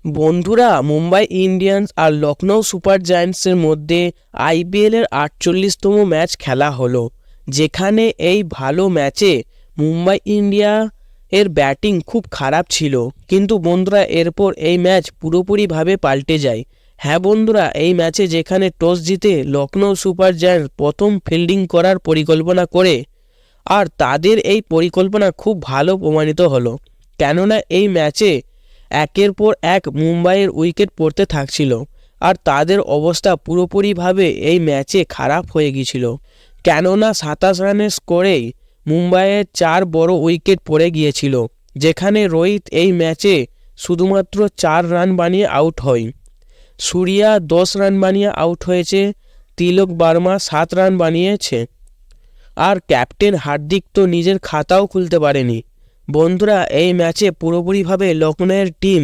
বন্ধুরা, মুম্বাই ইন্ডিয়ান্স আর লখনৌ সুপার জায়ান্টসের মধ্যে আইপিএলের ৪৮তম ম্যাচ খেলা হলো, যেখানে এই ভালো ম্যাচে মুম্বাই ইন্ডিয়া এর ব্যাটিং খুব খারাপ ছিল। কিন্তু বন্ধুরা, এরপর এই ম্যাচ পুরোপুরিভাবে পাল্টে যায়। হ্যাঁ বন্ধুরা, এই ম্যাচে যেখানে টস জিতে লখনৌ সুপার জায়ান্টস প্রথম ফিল্ডিং করার পরিকল্পনা করে, আর তাদের এই পরিকল্পনা খুব ভালো প্রমাণিত হলো। কেননা এই ম্যাচে একের পর এক মুম্বাইয়ের উইকেট পড়তে থাকছিল, আর তাদের অবস্থা পুরোপুরিভাবে এই ম্যাচে খারাপ হয়ে গিয়েছিল। কেননা ২৭ রানের স্কোরেই মুম্বাইয়ের ৪ বড় উইকেট পড়ে গিয়েছিল, যেখানে রোহিত এই ম্যাচে শুধুমাত্র ৪ রান বানিয়ে আউট হয়। সূর্যা ১০ রান বানিয়ে আউট হয়েছে, তিলক বর্মা ৭ রান বানিয়েছে, আর ক্যাপ্টেন হার্দিক তো নিজের খাতাও খুলতে পারেনি। বন্ধুরা, এই ম্যাচে পুরোপুরিভাবে লখনৌয়ের টিম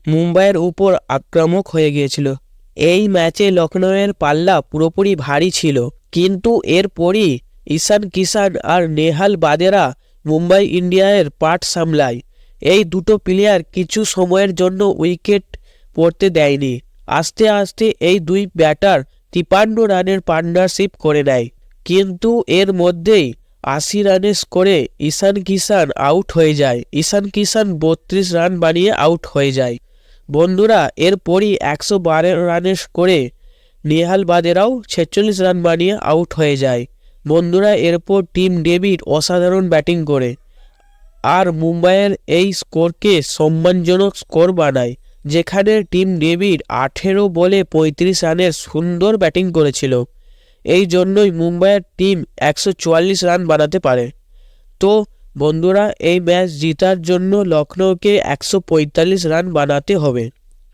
মুম্বাইয়ের উপর আক্রমক হয়ে গিয়েছিল। এই ম্যাচে লখনৌয়ের পাল্লা পুরোপুরি ভারী ছিল, কিন্তু এরপরই ঈশান কিষান আর নেহাল বাদেরা মুম্বাই ইন্ডিয়ানের পাট সামলায়। এই দুটো প্লেয়ার কিছু সময়ের জন্য উইকেট পড়তে দেয়নি। আস্তে আস্তে এই দুই ব্যাটার ৫৩ রানের পার্টনারশিপ করে নেয়, কিন্তু এর মধ্যেই ৮০ রানের স্কোরে ঈশান কিষান আউট হয়ে যায়। ঈশান কিষান ৩২ রান বানিয়ে আউট হয়ে যায়। বন্ধুরা, এরপরই ১১২ রানের স্কোরে নেহাল বাদেরাও ৪৬ রান বানিয়ে আউট হয়ে যায়। বন্ধুরা, এরপর টিম ডেভিড অসাধারণ ব্যাটিং করে আর মুম্বাইয়ের এই স্কোরকে সম্মানজনক স্কোর বানায়, যেখানে টিম ডেভিড ১৮ বলে ৩৫ রানের সুন্দর ব্যাটিং করেছিল। এই জন্যই মুম্বাইয়ের টিম ১৪৪ রান বানাতে পারে। তো বন্ধুরা, এই ম্যাচ জেতার জন্য লখনৌকে ১৪৫ রান বানাতে হবে।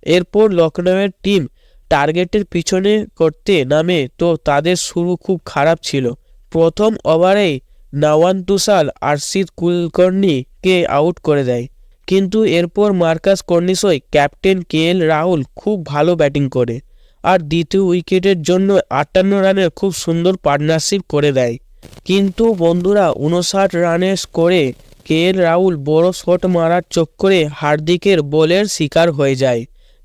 এরপর লখনৌয়ের টিম টার্গেটের পিছনে করতে নামে, তো তাদের শুরু খুব খারাপ ছিল। প্রথম ওভারেই নওয়ান তুষার আরশিদ কুলকার্নিকে আউট করে দেয়, কিন্তু এরপর মার্কাস কর্নিসই ক্যাপ্টেন কেএল রাহুল খুব ভালো ব্যাটিং করে আর দ্বিতীয় উইকেটের জন্য ৫৮ রানের খুব সুন্দর পার্টনারশিপ করে দেয়। কিন্তু বন্ধুরা, ৫৯ রানের স্কোরে কেএল রাহুল বড় শট মারার চক্করে হার্দিকের বলের শিকার হয়ে যায়।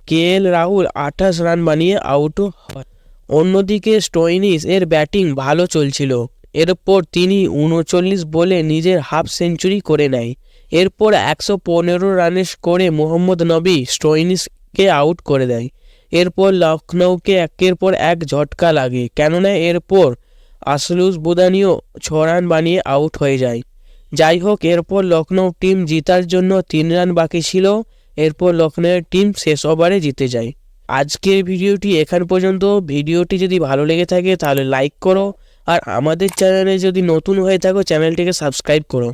কেএল রাহুল ২৮ রান বানিয়ে আউটও হয়। অন্যদিকে স্টোয়নিস এর ব্যাটিং ভালো চলছিল। এরপর তিনি ৩৯ বলে নিজের হাফ সেঞ্চুরি করে নেয়। এরপর ১১৫ রানের স্কোরে মোহাম্মদ নবী স্টোয়নিসকে আউট করে দেয়। এরপর লখনৌকে একের পর এক ঝটকা লাগে, কেননা এরপর আশলুস বুদানিও ৬ রান বানিয়ে আউট হয়ে যায়। যাই হোক, এরপর লখনৌ টিম জেতার জন্য ৩ রান বাকি ছিল। এরপর লখনৌয়ের টিম শেষ ওভারে জিতে যায়। আজকের ভিডিওটি এখান পর্যন্ত। ভিডিওটি যদি ভালো লেগে থাকে তাহলে লাইক করো, আর আমাদের চ্যানেলে যদি নতুন হয়ে থাকো চ্যানেলটিকে সাবস্ক্রাইব করো।